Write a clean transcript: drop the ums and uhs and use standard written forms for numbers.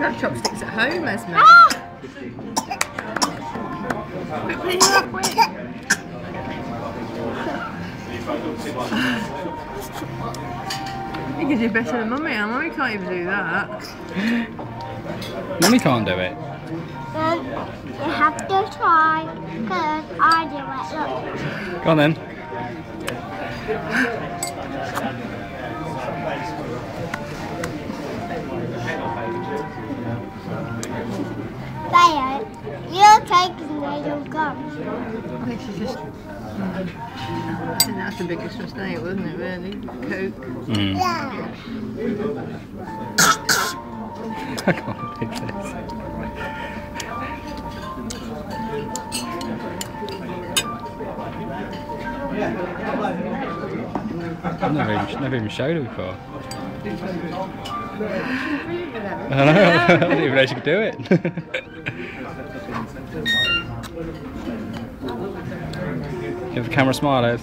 have chopsticks at home, Esme. Ah! Quick, put it up, quick. You can do better than Mummy, and Mummy can't even do that. Mummy can't do it. You have to try, because I do it. Look. Go on then. There, your cake is made of gum. I think she's just... I think that's the biggest mistake, wasn't it, really? Coke. Mm. Yeah. I can't believe this. I've never even showed her before. I know, I didn't even know she could do it. Give the camera a smile, Ez.